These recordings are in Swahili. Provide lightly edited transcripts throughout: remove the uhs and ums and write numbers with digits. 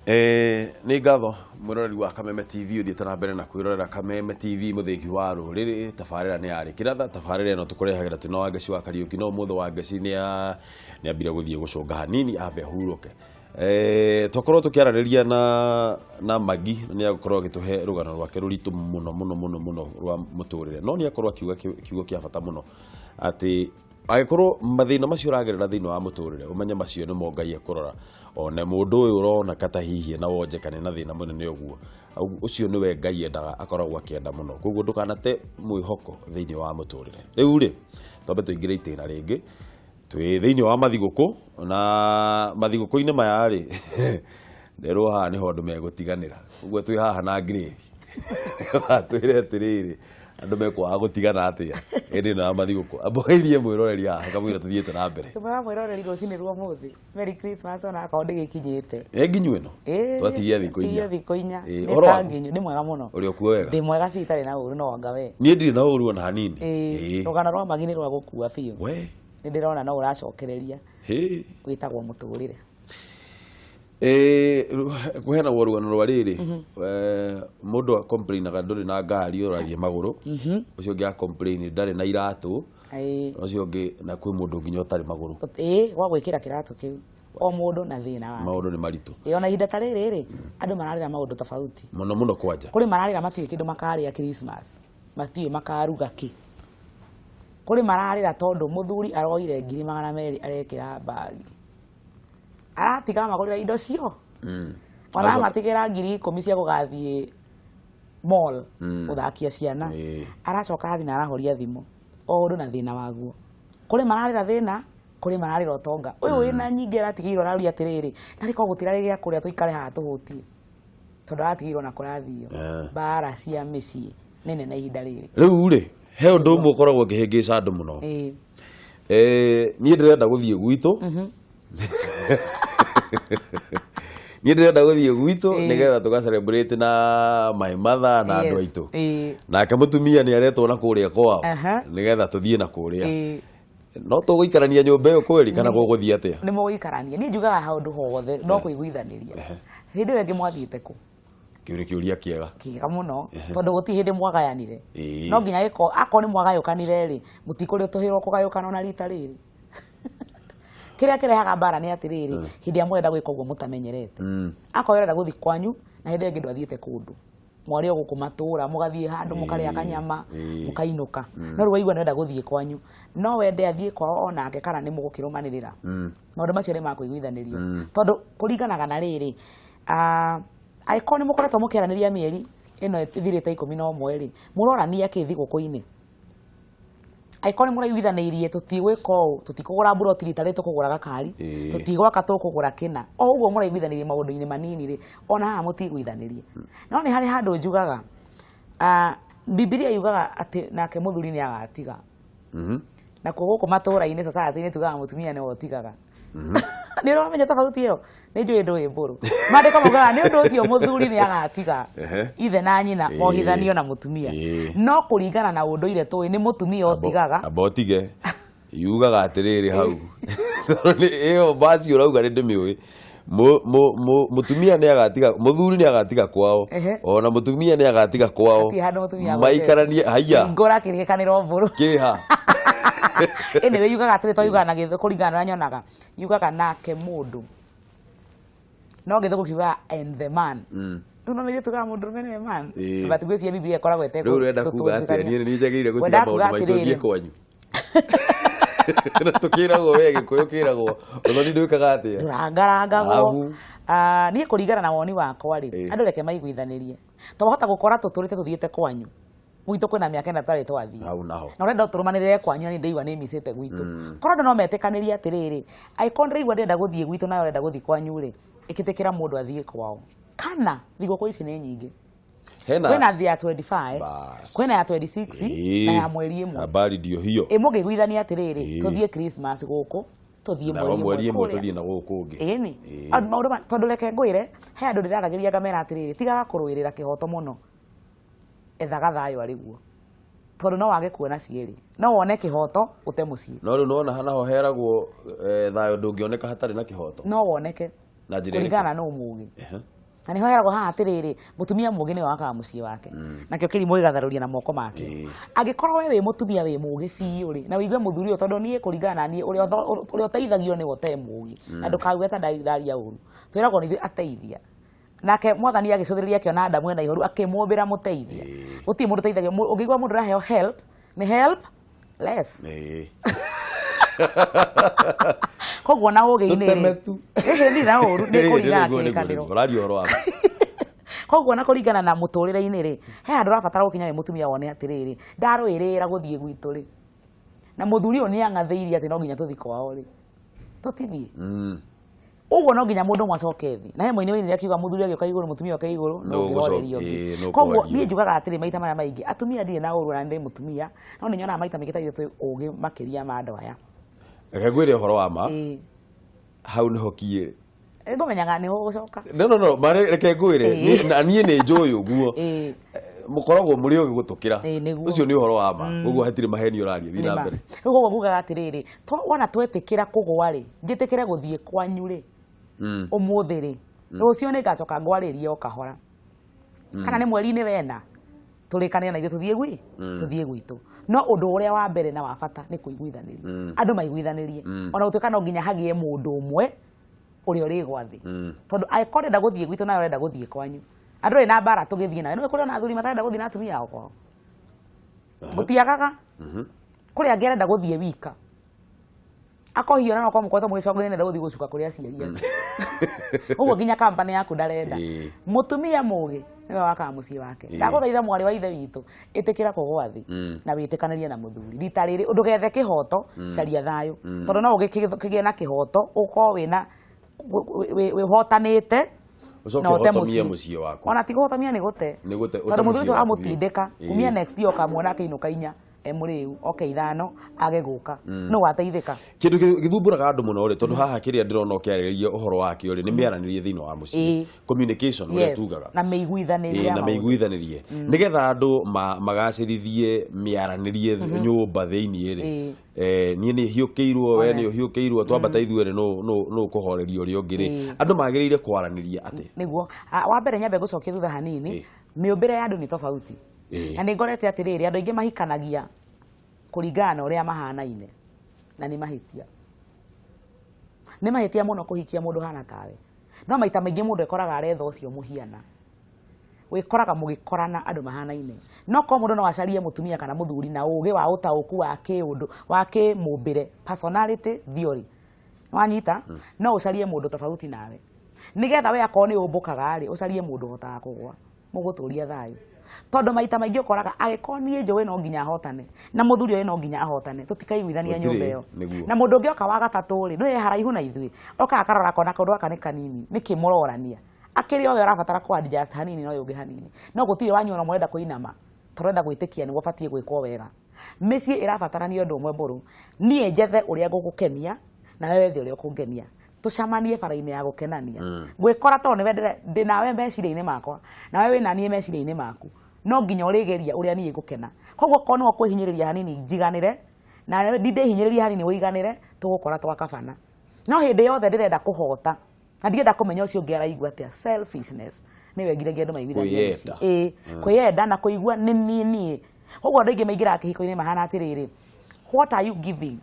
Nĩ ngatho mwĩroreri wa Kameme TV ũthiĩte na mbere na kwĩrorera Kameme TV mũthĩgi wa rũrĩrĩ. Tabarĩra nĩ yarĩ kĩratha, tabarĩra ĩno tũkũrehagĩra tino wa Ngeci wa Kariũki, no mũthũ wa Ngeci nĩ ambire gũthiĩ gũcũnga hanini ambe hurũke. Tũkorwo tũkĩaranĩria na Magi, nĩ agũkorwo agĩtũhe rũgano rwake rũritũ mũno rwa mũtũrĩre, no nĩ akorwo akiuga kiugo kĩa bata mũno atĩ agĩkorwo mathĩna macio ũragerera thĩinĩ wa mũtũrĩre ũmenye macio nĩmo Ngai ekũrora. Ona mũndũ ũyũ ũrona kata hihi na wonjekane na thĩna mũnene ũguo, ũcio nĩwe Ngai endaga, akoragwo akĩenda mũno. Koguo ndũkanate mwĩhoko thĩinĩ wa mũtũrĩre. Rĩu rĩ, twambe tũingĩre itĩna rĩngĩ twĩ thĩinĩ wa mathigũkũ, na mathigũkũ-inĩ maya rĩ nderwo haha nĩho andũ megũtiganĩra. Koguo twĩ haha na ngirĩthi twĩre atĩrĩrĩ andũ mekwaga gũtigana atĩa hĩndĩ ĩno ya mathigũkũ. Ambũgairie mwĩroreri haha kamũira tũthiĩte na mbere. Tũmwe mwĩroreri rũcinĩ rwa ũmũthĩ. Merry Christmas ona akorwo ndĩgĩkinyĩte. Nginyu ĩno twatigia thikũ inya. Nĩ mwega mũno. Ũrĩ okuo wega? Ndĩ mwega biũ, itarĩ na ũru no anga we. Niĩ ndirĩ na ũru ona hanini. Rũgano rwa Magi nĩ rwa gũkua biũ. We nĩ ndĩrona no ũracokereria gwĩtagwo mũtũrĩre. Kũheana rũgano rwa rĩrĩ, mũndũ complainaga ndũrĩ na ngari ũrathiĩ magũrũ, ũcio ũngĩ complain ndarĩ na iratũ, ũcio ũngĩ na kwĩ mũndũ nginya ũtarĩ magũrũ. Wa gwĩkĩra kĩratũ kĩu o mũndũ na thĩna wake. Maũndũ nĩ maritũ. Ona ihinda ta rĩrĩ rĩ, andũ mararĩra maũndũ tofauti mũno kwanja. Kũrĩ mararĩra matiũĩ kĩndũ makarĩa Christmas, matiũĩ makaruga kĩ. Kũrĩ mararĩra tondũ mũthuri aroire 200,000 arekĩra bagi, aratiga magũrĩra indo cio. Ona matigĩra 10,000 cia gũgathiĩ mall gũthakia ciana, aracoka athi na arahoria thimũ. O ũndũ na thĩna waguo. Kũrĩ mararĩra thĩna, kũrĩ mararĩra ũtonga. Ũyũ wĩna nyingĩ aratigĩirwo araruria atĩrĩrĩ, na rĩko gũtirarĩ gĩa kũrĩa tũikare haha tũhũtie, tondũ aratigĩirwo na kũrathio mbara cia mĩciĩ nene na ihinda rĩrĩ. Rĩu rĩ, he ũndũ ũmwe ũkoragwo ũkĩhĩngĩca andũ mũno. Niĩ ndĩrenda gũthiĩ gwitũ, niĩ ndĩrenda gũthiĩ gwitũ nĩgetha tũga celebrate na my mother na andũ aitũ. Nake mũtumia nĩ aretwo na kũrĩa kwao nĩgetha tũthiĩ na kũrĩa. No tũgũikarania nyũmba ĩyo kweri kana gũgũthiĩ atĩa? Nĩ mũgũikarania. Niĩ njugaga handũ hothe no kũiguithanĩria. Hĩndĩ ĩyo ĩngĩ mwathiĩte kũ? Kĩu nĩ kĩũria kĩega. Kĩega mũno tondũ gũtirĩ hĩndĩ mwagayanire. No nginya akorwo nĩ mwagayũkanire rĩ, mũtikũrĩ tũhĩrwo kũgayũkana ona rita rĩrĩ. Kĩrĩa kĩrehaga mbara nĩ atĩrĩrĩ, hĩndĩ ya mwenda gwĩka ũguo mũtamenyerete. Akorwo ũrenda gũthiĩ kwanyu na hĩndĩ ĩngĩ ndwathiĩte kũndũ, mwarĩ o gũkũ matũũra mũgathiĩ handũ mũkarĩa kanyama mũkainũka, no rĩu waigua nĩwenda gũthiĩ kwanyu, no wende athiĩ kwao onake kana nĩ mũgũkĩrũmanĩrĩra. Maũndũ macio nĩ makũiguithanĩrio tondũ kũringanaga na rĩrĩ, angĩkorwo nĩ mũkoretwo mũkĩaranĩria mĩeri ĩno ĩthirĩte 11 rĩ, mũrorania kĩ thigũkũ-inĩ? Angĩkorwo nĩ mũraiguithanĩirie tũtigwĩka ũũ, tũtikũgũra mburoti rita rĩrĩ tũkũgũra gakari, tũtigwaka tũkũgũra kĩna, o ũguo mũraiguithanĩirie maũndũ-inĩ manini rĩ, ona haha mũtiguithanĩrie. No nĩ harĩ handũ njugaga, Bibilia yugaga atĩ nake mũthuri nĩ agatiga, na gũkũ matũũra-inĩ society-inĩ tugaga mũtumia nĩwe ũtigaga. Nĩ ũramenya tofauti ĩyo? Nĩ njũĩ ndũĩ mbũrũ. Mandĩko maugaga nĩ ũndũ ũcio mũthuri nĩ agatiga ithe na nyina mohithanio na mũtumia, no kũringana na ũndũire tũĩ nĩ mũtumia ũtigaga. Amba ũtige yugaga atĩrĩrĩ hau ĩyo basi ũrauga nĩ ndĩmĩũĩ. Mũtumia nĩ agatiga, mũthuri nĩ agatiga kwao, ona mũtumia nĩ agatiga kwao, maikaranie haiya ngora kĩrĩkanĩro mbũrũ kĩha. Anyway, yugaga atĩrĩ to yugaga na gĩthũngũ kũringana na nyonaga, yugaga nake mũndũ, no gĩthũngũ kiugaga and the man. Tuno nĩ tugaga mũndũ nĩ man, but gwĩciria Biblia ĩkoragwo ĩtego. Rĩu ũrenda kuuga atĩa? Niĩ nĩ njagĩrĩire gũtiga maũndũ maitũ thiĩ kwanyu. Tukĩragwo we Gĩkũyũ kĩragwo ũthoni ndwĩkaga atĩa? Ndũrangarangagwo. Niĩ kũringana na woni wakwa rĩ, andũ reke maiguithanĩrie. Twahota gũkora tũtũrĩte tũthiĩte kwanyu, gwitũ kwĩna mĩaka 9 twarĩ twathiĩ, na ũrenda ũtũrũmanĩrĩre kwanyu nĩ ndĩigua nĩ micĩte gwitũ. Korwo andũ no metĩkanĩrie atĩrĩrĩ, angĩkorwo ndĩraigua ndĩrenda gũthiĩ gwitũ nawe ũrenda gũthiĩ kwanyu rĩ, ĩkĩtĩkĩra mũndũ athiĩ kwao. Kana thigũkũ ici nĩ nyingĩ, kwĩna thĩ ya 25, kwĩna ya 26 na ya mweri ĩmwe. Habari ndio hiyo. Mũngĩiguithania atĩrĩrĩ, tũthiĩ Christmas gũkũ, tũthiĩ mweri ĩmwe tũthiĩ na gũkũ ũngĩ. Ĩni maũndũ tondũ reke ngwĩre, he andũ ndĩraragĩria ngamera atĩrĩrĩ, tigaga kũrũĩrĩra kĩhoto mũno, ethaga thayũ arĩguo, tondũ no wage kuona cierĩ, no wone kĩhoto ũte mũciĩ. No rĩu nona hanaho heragwo thayũ ndũngĩoneka hatarĩ na kĩhoto. No woneke kũringana na ũmũgĩ. na niho heragwo haha atiriri mutumia mugi ni wakaga muciĩ wake nakio kĩrimũ gĩgatharuria na moko make angĩkorwo we wĩ mutumia wĩ mũgi biũ rĩ na wĩigue mũthuri ũyũ tondũ niĩ kũringana na niĩ ũrĩa ũteithagio nĩ wote mũgi na ndũkague ta ndaria ũru twĩragwo nĩ ateithia nake mwathani agĩcũthĩrĩria akĩona Adamu ena ihoru akĩmũmbĩra mũteithia gũtirĩ mũndũ ũteithagio ũngĩigua mũndũ araheo help nĩ help less koguo na ũgĩ-inĩ rĩ nĩ na ũru nĩ kũringana na kĩrĩkanĩro koguo na kũringana na mũtũrĩre-inĩ rĩ he handũ ũrabatara gũkinya wĩ mũtumia wone atĩrĩrĩ ndarũĩrĩra gũthiĩ gwitũ rĩ na mũthuri ũyũ nĩ ang'athĩirie atĩ no nginya tũthiĩ kwao rĩ tũtithiĩ ũguo no nginya mũndũ mwacoke thĩ na he mũini wĩini akiuga mũthuri agĩũka igũrũ mũtumia oka igũrũ no ũngĩhoreria ũngĩ koguo niĩ njugaga atĩrĩ maita marĩa maingĩ atumia ndirĩ na ũru na ndĩ mũtumia no nĩ nyonaga maita maingĩ ta ithuĩ ũgĩ makĩria ma andũ aya reke ngwĩre ũhoro wa ma hau nĩho kiĩ ngũmenyaga nĩho gũcoka no reke ngwĩre na niĩ nĩ njũĩ ũguo mũkoragwo mũrĩ ũgĩ gũtũkĩra ũcio nĩ ũhoro wa ma ũguo hatirĩ maheni ũraria thiĩ na mbere rĩu ũguo ngugaga atĩrĩrĩ wona twetĩkĩra kũgũa rĩ njĩtĩkĩre gũthiĩ kwanyu rĩ ũmũthĩ rĩ rũciũ nĩ ngacoka ngwarĩrie o kahora kana nĩ mweri-inĩ wena tũrĩkanĩra na ithuĩ tũthiĩ gwitũ no ũndũ ũrĩa wa mbere na wa bata nĩ kũiguithanĩria andũ maiguithanĩrie ona gũtuĩka no nginya hagĩe mũndũ ũmwe ũrĩa ũrĩ gwa thĩ tondũ angĩkorwo ndenda gũthiĩ gwitũ nawe ũrenda gũthiĩ kwanyu andũ rĩ na mbara tũgĩthiĩ nawe nĩwe kũrĩ ona athuri matarenda gũthiĩ na atumia ao kwao gũtiagaga kũrĩ angĩ arenda gũthiĩ wika akohiona no kwa mũkoretwo mũgĩcongania nenda gũthiĩ gũcuka kũrĩ aciari ake ũguo nginya kampani yaku ndarenda mũtumia mũgĩ nĩwe wakaga mũciĩ wake ndagũthaitha mwarĩ wa ithe witũ ĩtĩkĩra kũgũa thĩ na wĩtĩkanĩrie na mũthuri rita rĩrĩ ũndũ gethe kĩhoto caria thayũ tondũ no ũgĩkĩgĩe na kĩhoto ũkorwo wĩhotanĩte no ũte mũciĩ waku ona ti kũhotomia nĩ gũte tondũ mũthuri ũcio amũtindĩka kumia next year ũkamwona akĩinũka inya mũrĩu oke ithano age gũka no wateithĩka kĩndũ gĩthumbũraga andũ mũno rĩ tondũ haha kĩrĩa ndĩrona ũkĩarĩrĩria ũhoro wakĩo rĩ nĩ mĩaranĩrie thĩinĩ wa mũciĩ communication ũrĩa tugaga na mĩiguithanĩrie nĩgetha andũ magacĩrithie mĩaranĩrie nyũmba thĩinĩ rĩ niĩ nĩ hiũkĩirwo we nĩ ũhiũkĩirwo twambata ithuĩ rĩ no ũkũhoreria ũrĩa ũngĩ rĩ andũ magĩrĩire kwaranĩria atĩ nĩguo wa mbere nyambe gũcokia thutha hanini mĩũmbĩre ya andũ nĩ tofauti na nĩ ngorete atĩrĩrĩ andũ aingĩ mahikanagia kũringana na ũrĩa mahanaine na nĩ mahĩtia mũno kũhikia mũndũ hana tawe no maita maingĩ mũndũ ekoraga aretha ũcio mũhiana wĩkoraga mũgĩkorana andũ mahanaine no ko mũndũ no acarie mũtumia kana mũthuri na ũgĩ wa ũtaũku wa kĩũndũ wa kĩmũmbĩre personality theory wanyita no ũcarie mũndũ tofauti nawe nĩgetha we akorwo nĩ ũmbũkaga rĩ ũcarie mũndũ ũhotaga kũgũa mũgũtũria thayũ tondũ maita maingĩ ũkoraga agĩkorwo niĩ njũĩ no nginya ahotane na mũthuri ũyũ no nginya ahotane tũtikaiguithania nyũmba ĩyo na mũndũ ũngĩ oka wa gatatũ rĩ nĩ haraihu na ithuĩ oka akarora akona kaũndũ gaka nĩ kanini nĩ kĩmũrorania akĩrĩ o we arabatara ku adjust hanini no ũngĩ hanini no gũtirĩ wanyu ona mũrenda kũinama tũrenda gwĩtĩkia nĩguo batiĩ gwĩkwo wega mĩciĩ ĩrabatarania ũndũ ũmwe mbũrũ niĩ njethe ũrĩa ngũgũkenia na wewe wethe ũrĩa ũkũngenia tucamanie bara-inĩ ya gũkenania gwĩkora tondũ nĩwe ndĩnawe meciria-inĩ makwa nawe wĩna niĩ meciria-inĩ maku no nginya ũrĩgeria ũrĩa niĩ ngũkena koguo korwo nĩwe kwĩhinyĩrĩria hanini njiganĩre na ndĩhinyĩrĩrie hanini wĩiganĩre tũgũkora twakabana no hĩndĩ yothe ndĩrenda kũhota na ndĩrenda kũmenya ũcio ũngĩ araigua atĩa selfishness nĩwe ngiragia andũ maiguithanie mũciĩ kwĩyenda na kũigua nĩ niĩ koguo andũ aingĩ maingĩraga kĩhiko-inĩ mahana atĩrĩrĩ what are you giving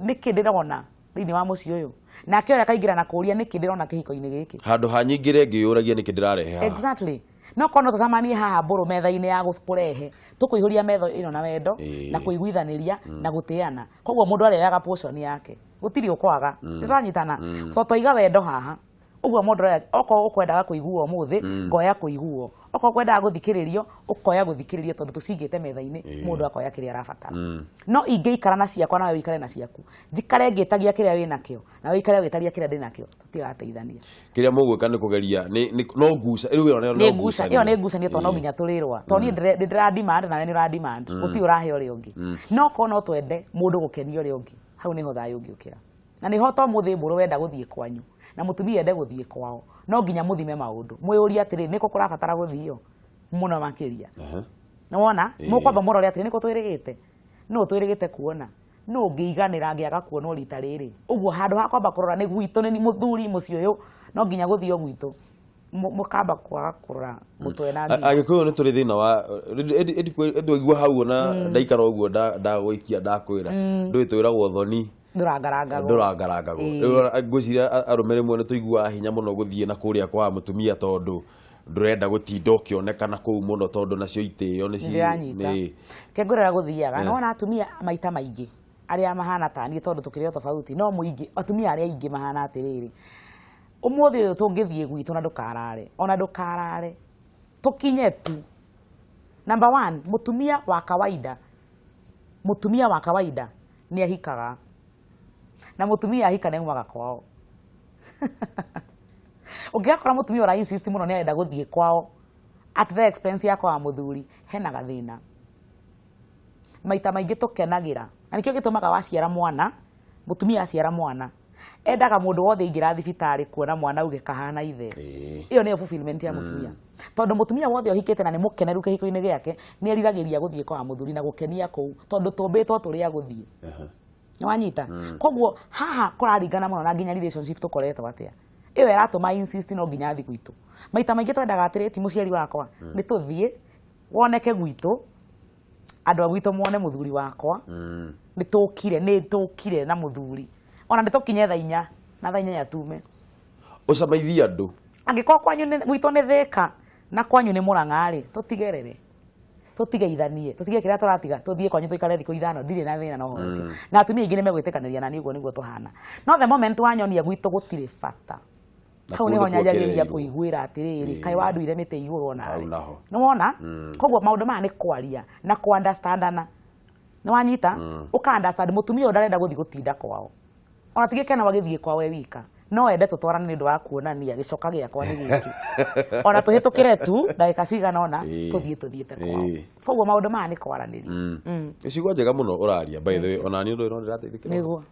nĩkĩ ndĩrona thĩinĩ wa mũciĩ ũyũ nake ũrĩa akaingĩra na kũũria nĩkĩ ndĩrona kĩhiko-inĩ gĩkĩ handũ ha nyingĩre ngĩyũragia nĩkĩ ndĩrarehe haha exactly no kono tũcamanie haha mbũrũ metha-inĩ ya kũrehe tũkũihũria metha ĩno na wendo na kũiguithanĩria na gũtĩana koguo mũndũ arĩoyaga portion yake gũtirĩ ũkwaga nĩtũranyitana tondũ twaiga wendo haha ũguo mũndũ okorwo ũkwendaga kũiguo ũmũthĩ ngoya kũiguo okorwo kwendaga gũthikĩrĩrio ũkoya gũthikĩrĩrio tondũ tũcingĩte metha-inĩ mũndũ akoya kĩrĩa arabatara no ingĩikara na ciakwa nawe wĩikare na ciaku njikare ngĩtagia kĩrĩa wĩ nakĩo na wĩikare wĩtaria kĩrĩa ndĩ nakĩo tũtigateithania kĩrĩa mũgwĩka nĩ kũgeria no nguca ĩyo nĩ ngucanio tondũ no nginya tũrĩrwa tondũ niĩ ndĩra demand nawe nĩ ũra demand gũtirĩ ũrahe ũrĩa ũngĩ no korwo no twende mũndũ gũkenia ũrĩa ũngĩ hau nĩho thayũ ũngĩũkĩra na nĩho to mũthĩ mbũrũ wenda gũthiĩ kwanyu na mũtumia ende gũthiĩ kwao no nginya mũthime maũndũ mwĩũrie atĩrĩ nĩkũ kũrabatara gũthiĩo mũno makĩria na wona mũkwamba mũrore atĩrĩ nĩkũ twĩrĩgĩte no twĩrĩgĩte kuona no ngĩiganĩra ngĩaga kuonwo rita rĩrĩ ũguo handũ ha kwamba kũrora nĩ gwitũ nĩ mũthuri mũciĩ ũyũ no nginya gũthiĩ gwitũ mukamba kwaga kurora mutwe na ngi agikuyu ni turi thina wa endu igua hau na ndaikara uguo ndagwikia ndakwira ndwitwiragwo thoni ndurangarangagwo ngwiciria arume rimwe ni tuigua hinya muno guthie na kuria kwa mutumia tondu ndurenda gutinda ukionekana kuu muno tondu nacio itio ni kengurera guthiaga no na atumia maita maingi aria mahana tani tondu tukirio tofauti no muingi atumia aria ingi mahana atiriri umuthi uyu tungithie gwitu na ndukarare ona ndukarare tukinye tu number 1 mutumia wa kawaida ni ahikaga na mutumia ahika ne mwaga kwao ungekora mutumia ora insist muno ni arenda guthie kwao at the expense ya kwa muthuri hena gathina maita maingi tukenagira na nikio gitumaga waciara mwana mutumia aciara mwana endaga mundu wothe ingira thibitari kuona mwana uge kahana ithe iyo ni fulfillment ya mutumia tondu mutumia wothe ohikite na ni mukeneru kihiko-ini giake ni eriragiria guthie kwa muthuri na gukenia kuu tondu tumbitwo turi aguthie wanyita koguo haha kuraringana muno na nginya relationship tukoretwo atia iyo eratuma insist no nginya thi gwitu maita maingi twendaga atiri ti muciari wakwa ni tuthie woneke gwitu andu agwitu muone muthuri wakwa ni tukire na muthuri ona nditukinye thainya na thainya ya tume ucamaithia andu angikwa kwanyu gwitu ni thika na kwanyu ni murang'ari tutigerere tutigeithanie tutige kiria turatiga tuthie kwanyu tuikare thiko ithano ndire na thina no hocio na atumia ingi ni megwitikaniria na niguo niguo tuhana no the moment wanyonia gwitu gutire bata hau ni honyajagiria kuiguira atiriri kai wanduire mite iguru nawe no wona koguo maundu maya ni kwaria na ku understandana ni wanyita uka understand mutumia ndarenda guthi gutinda kwao ona tigikena wagithie kwao we wika no ende tutwarane ni ndu wa kuonania gicoka giakwa ni giki ona tuhitukire tu ndagika cigana ona tuthiete kwao koguo maundu maya ni kwaranĩria icigo njega muno uraria by the way ona ni ndu no ndirateithikira niguo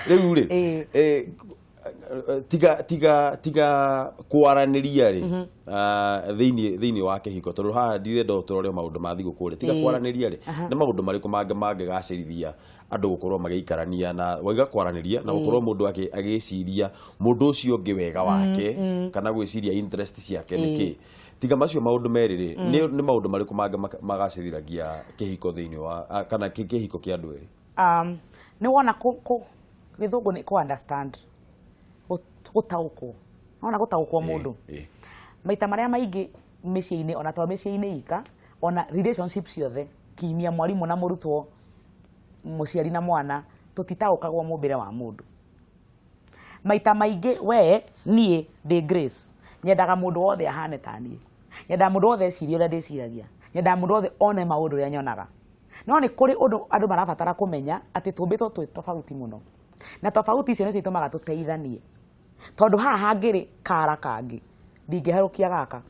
riu ri tiga kwaraniria ri thiini wa kihiko tondu haha ndirenda turore maundu ma thigũkũũ ri tiga kwaraniria ri ni maundu mariku mange gacirithia andu gukorwo magiikarania na waiga kwaraniria na gukorwo mundu agiciria mundu ucio ungi wega wake kana gwiciria interest ciake niki tiga macio maundu meri ri ni maundu mariku mange magaciriragia kihiko thiini wa kana kihiko kia andu eri ni wona githungu ni ku understand gutaukwo ona gutaukwo mundu maita maria maingi mĩciĩ-inĩ ona to mĩciĩ-inĩ ika ona relationship ciothe kimia mwarimu na murutwo muciari na mwana tutitaukagwo mumbire wa mundu maita maingi we nie de grace nyendaga mundu wothe ahane tanie nyendaga mundu wothe ecirie uria ndiciragia nyendaga mundu wothe one maundu uria nyonaga no ni kuri undu andu marabatara kumenya ati tumbitwo twi tofauti muno na tofauti icio nicio itumaga tuteithanie tondu haha ngiri kara kangi ndingiherukia gaka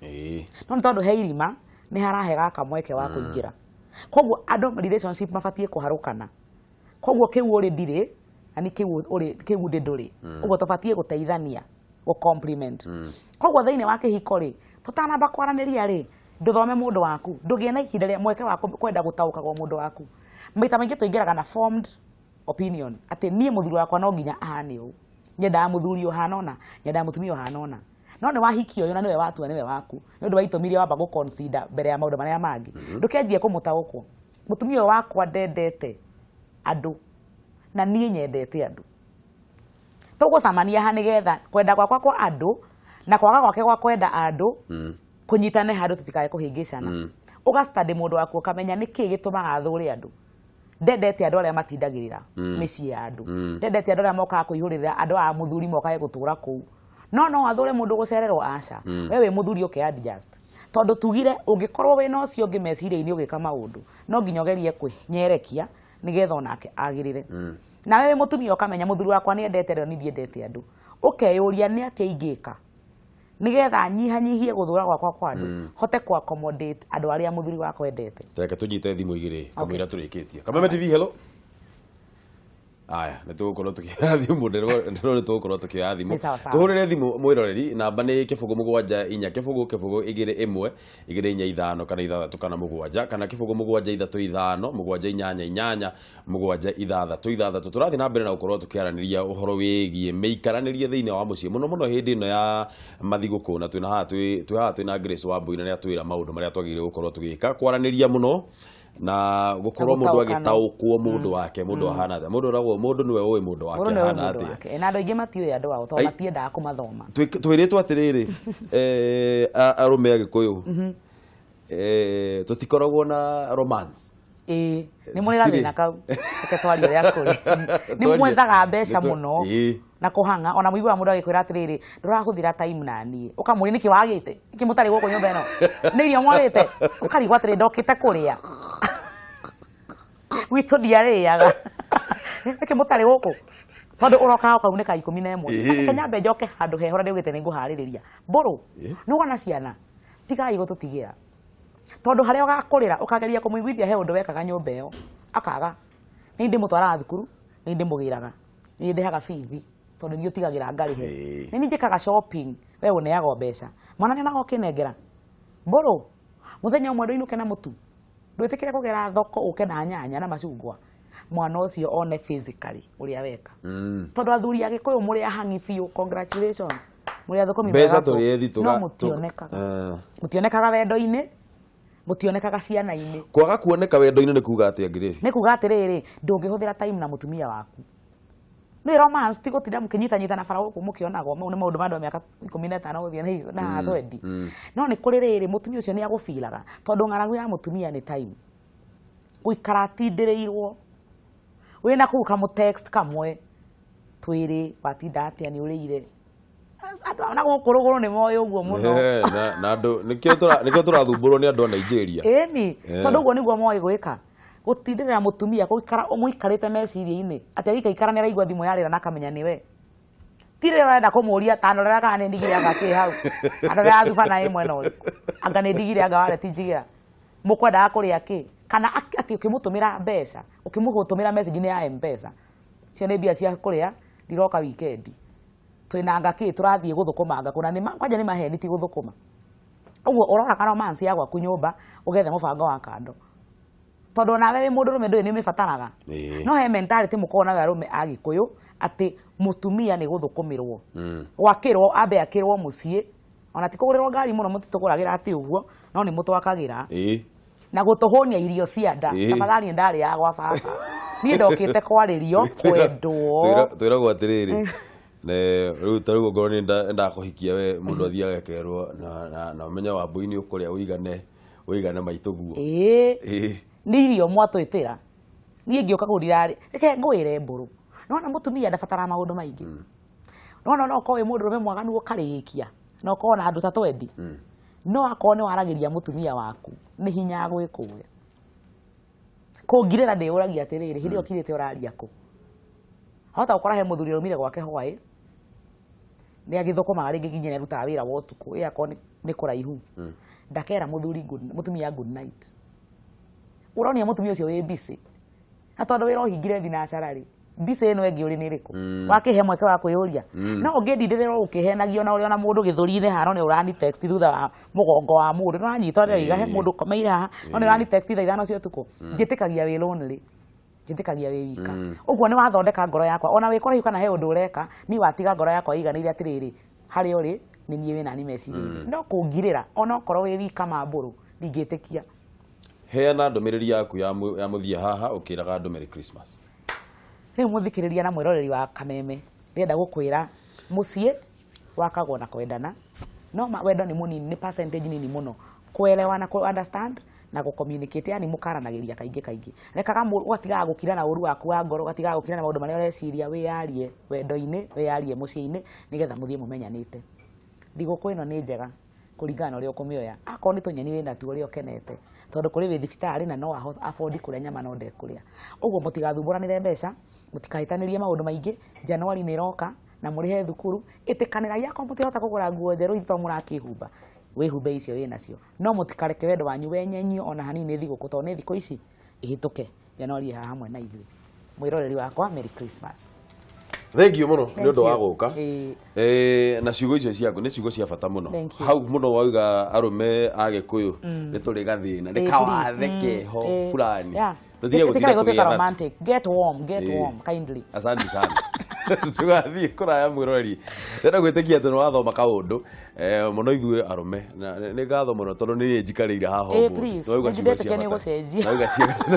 no ni tondu he irima ni harahe gaka mweke wa kuingira koguo andu relationship mabatie kuharukana koguo kiu uri ndiri na ni kiu ndinduri koguo tubatie guteithania go compliment koguo thiini wa kihiko ri tutanamba kwaraniria ri nduthome mundu waku ndugie na ihinda ria mweke waku kwenda gutaukagwo mundu waku maita maingi tuingiraga na formed opinion ati nie muthuri wakwa no nginya ahane u nyendaga muthuri uhanona nyendaga mutumia uhanona no ni wahikio yo na niwe watua niwe waku ni undu waitumiria wamba gu consider mbere ya maundu maria mangi ndukenjie kumutaukwo mutumia wakwa ndendete andu na nie nyendete andu tugucamania ha nigetha kwenda gwakwa kwa andu na kwaga gwake gwa kwenda andu kunyitane handu tutikae kuhingicana uga study mundu waku ukamenya niki gitumaga athure andu ndendete andu aria matindagirira mĩciĩ ya andu ndendete andu aria mokaga kuihurira andu a muthuri mokaga gutura kuu no athure mundu gucererwo aca wewe muthuri uke adjust tondu tugire ungikorwo wina ucio ungi meciria-ini ugika maundu no nginya ugerie kwinyerekia nigetha onake agirire na wewe mutumia ukamenya muthuri wakwa ni endete ro ni ndiendete andu ukeyuria ni atia ingika nigetha nyihanyihie guthura gwakwa kwa andu hote ku accommodate andu aria muthuri wakwa endete reke tunyite thimu igiri kamwira turikitie Kameme TV hello aya nä tå gå korwo tå kä oya thimå nä tå gå korwo tå kä oya thimå tå hå rä re thimå mwä roreri namba nä kä bå 7 kä bå 2 1 2 4 5 kana 6 kana 7 kana kä bå 7 3 5 7 8 8 7 6 tå rathiä na mbere na gå korwo tå kä aranä ria å horo wä giä mä ikaranä thä inä wa må ciä må no må no hä ndä ä no ya mathigå kå na twä haha twä na Grace wa Mbui na rä a twä ra maå ndå marä a twagä rä gå korwo tå gä ka kwaranä ria må no na gukorwo mundu agitaukwo mundu wake mundu ahana atia mundu ragwo mundu niwe uwi mundu wake ahana atia na andu aingi matiuĩ andu ao tondũ matiendaga kũmathoma twĩrĩtwo atĩrĩrĩ arũme agĩkũyũ tũtikoragwo na romance nĩ mũrĩ gathĩna kau reke twarie ũrĩa kũrĩ nĩ mwethaga mbeca mũno na kũhanga ona mũiguaga mũndũ agĩkwĩra atĩrĩrĩ ndũrahũthĩra time na niĩ ũkamũria nĩkĩ wagĩte nĩkĩ mũtarĩ gũkũ nyũmba ĩno nĩ irio mwagĩte ũkarigwo atĩrĩ ndokĩte kũrĩa gwitũ ndiarĩaga nĩkĩ mũtarĩ gũkũ tondũ ũrokaga ũkaunĩka 11 reke nyambe njoke handũ heho na ndĩugĩte nĩ ngũharĩrĩria mbũrũ nĩ ũgona ciana tigai gũtũtigĩra tondũ harĩa ũgakũrĩra ũkageria kũmũiguithia he ũndũ wekaga nyũmba ĩyo akaga nĩ ndĩmũtwaraga thukuru nĩ ndĩmũgĩraga nĩ ndĩhaga bithi tondũ nĩ ũtigagĩra ngarĩhe nĩ niĩ njĩkaga shopping we ũneagwo mbeca mwana nĩ nago kĩnengera mbũrũ mũthenya ũmwe ndũinũke na mũtu ndwĩtĩkĩre kũgera thoko ũke na nyanya na macungwa mwana ũcio one physically ũrĩa weka tondũ athuri agĩkũyũ mũrĩ ahangi biũ congratulations mũrĩ athũkũmi mbeca tũrĩ ethi no mũtionekaga wendo-inĩ mũtionekaga ciana-inĩ kwaga kuoneka wendo-inĩ nĩ kuga atĩa Grace nĩ kuga atĩrĩrĩ ndũngĩhũthĩra time na mũtumia waku nĩ romance ti gũtinda mũkĩnyitanyita na bara gũkũ mũkĩonagwo mau nĩ maũndũ ma andũ a mĩaka 15 gũthiĩ na 20 no nĩ kũrĩ rĩrĩ mũtumia ũcio nĩ agũbiraga tondũ ng'aragu ya mũtumia nĩ time gũikara atindĩrĩirwo wĩna kũu kamũtext kamwe twĩrĩ watinda atĩa nĩ ũrĩire andũ na gũkũ rũgũrũ nĩ moĩ ũguo mũno na andũ nĩkĩo tũrathumbũrwo nĩ andũ a Nigeria ĩni tondũ ũguo nĩguo moĩ gwĩka gũtindĩrĩra mũtumia gũikara mũikarĩte meciria-inĩ atĩ agĩikaikara nĩ araigua thimũ yarĩra na akamenya nĩwe ti rĩrĩa ũrenda kũmũria tanorera kana nĩ ndigire anga kĩ hau anorera thubana ĩ mwena ũrĩkũ anga nĩ ndigire anga wale ti njigĩra mũkwendaga kũrĩa kĩ kana atĩ ũkĩmũtũmĩra mbeca ũkĩmũtũmĩra message-inĩ ya M-Pesa cio nĩ mbia cia kũrĩa ndiroka wikendi twĩna anga kĩ tũrathiĩ gũthũkũma anga kũna kwanja nĩ maheni ti gũthũkũma ũguo ũroraga romance ya gwaku nyũmba ũgethe mũbango wa kando tondũ nawe wĩ mũndũ rũme ndũĩ nĩ ũmĩbataraga no he mentality mũkoragwo nayo arũme a Gĩkũyũ atĩ mũtumia nĩ gũthũkũmĩrwo gwakĩrwo ambe akĩrwo mũciĩ ona ti kũgũrĩrwo ngari mũno mũtitũgũragĩra atĩ ũguo no nĩ mũtwakagĩra na gũtũhũnia irio cia nda tafadhali ndarĩ ya gwa baba niĩ ndokĩte kwarĩrio kwendwo twĩragwo atĩrĩrĩ rĩu ta rĩu ngorwo nĩ ndakũhikia we mũndũ athiaga akerwo na ũmenye wa Mbui nĩ ũkũrĩa ũigane maitũ guo nĩ irio mwatwĩtĩra niĩ ngĩũka kũrira reke ngwĩre mbũrũ nona mũtumia ndabatara maũndũ maingĩ nona no ũkorwo wĩ mũndũ rũme mwaganu ũkarĩkia na ũkorwo na andũ ta twendi no akorwo nĩ waragĩria mũtumia waku nĩ hinya gwĩkũria kũngirĩra ndĩũragia atĩrĩrĩ hĩndĩ ĩyo kirĩte ũraria kũ hota gũkora he mũthuri ũrũmire gwake hwaĩ nĩ agĩthũkũmaga rĩngĩ nginya nĩ arutaga wĩra wa ũtukũ ĩ akorwo nĩ kũraihu ndakera mũtumia good night ũronia mũtumia ũcio wĩ busy na tondũ wĩra ũhingire thinacara rĩ busy ĩno ĩngĩ ũrĩ nĩ ĩrĩkũ wakĩhe mweke wa kwĩyũria no ũngĩndindĩrĩrwo ũkĩhenagio na ũrĩ ona mũndũ gĩthũri-inĩ hano nĩ ũrani text thutha wa mũgongo wa mũndũ nĩ ũranyita ũrĩa iga he mũndũ komeire haha no nĩ ũrani text thaa 5 cia ũtukũ njĩtĩkagia wĩ lonely njĩtĩkagia wĩ wika ũguo nĩ wathondeka ngoro yakwa ona wĩ kũraihu kana he ũndũ ũreka niĩ watiga ngoro yakwa ĩiganĩire atĩrĩrĩ harĩa ũrĩ nĩ niĩ wĩna nĩ meciria-inĩ no kũngirĩra ona okorwo wĩ wika mambũrũ ndingĩtĩkia heana ndũmĩrĩri yaku ya mũthia haha ũkĩraga andũ Merry Christmas rĩu mũthikĩrĩria na mwĩroreri wa Kameme ndĩrenda gũkwĩra mũciĩ wakagwo na kwendana no wendo nĩ mũnini nĩ percentage nini mũno kuelewa na understand na gũcommunicate yani mũkaranagĩria kaingĩ rekaga ũgatigaga gũkira na ũru waku wa ngoro ũgatigaga gũkira na maũndũ marĩa ũreciria wĩyarie wendo-inĩ wĩyarie mũciĩ-inĩ nĩgetha mũthiĩ mũmenyanĩte thigũkũ ĩno nĩ njega kũringana na ũrĩa ũkũmĩoya akorwo nĩ tũnyeni wĩna tuo ũrĩa ũkenete tondũ kũrĩ wĩ thibitarĩ na no afford kũrĩa nyama no ndekũrĩa ũguo mũtigathumbũranĩre mbeca mũtikahĩtanĩrie maũndũ maingĩ Januari nĩ ĩroka na mũrĩhe thukuru ĩtĩkanĩrai akorwo mũtirahota kũgũra nguo njerũ itho mũrakĩhumba wĩhumbe icio wĩ nacio no mũtikareke wendo wanyu wenyenyio ona hanini thigũkũ tondũ nĩ thikũ ici ihĩtũke Januari haha hamwe na ithuĩ mwiroreri wakwa Merry Christmas. Thank you muno nĩ ũndũ wa gũka na ciugo icio ciaku nĩ ciugo cia bata mũno hau mũno wauga arũme Agĩkũyũ nĩ tũrĩ gathĩna nĩ kawathe keho fulani romantic. Get warm kindly. Asante sana tugathiĩ kũraya mwĩroreri ndĩrenda gwĩtĩkia atĩ nĩ wathoma kaũndũ mũno ithuĩ arũme nĩ ngatho mũno tondũ nĩ njikarĩire haha ũguo please nĩ ndĩretĩkia nĩ gũcenjia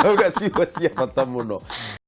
nauga ciugo cia bata mũno.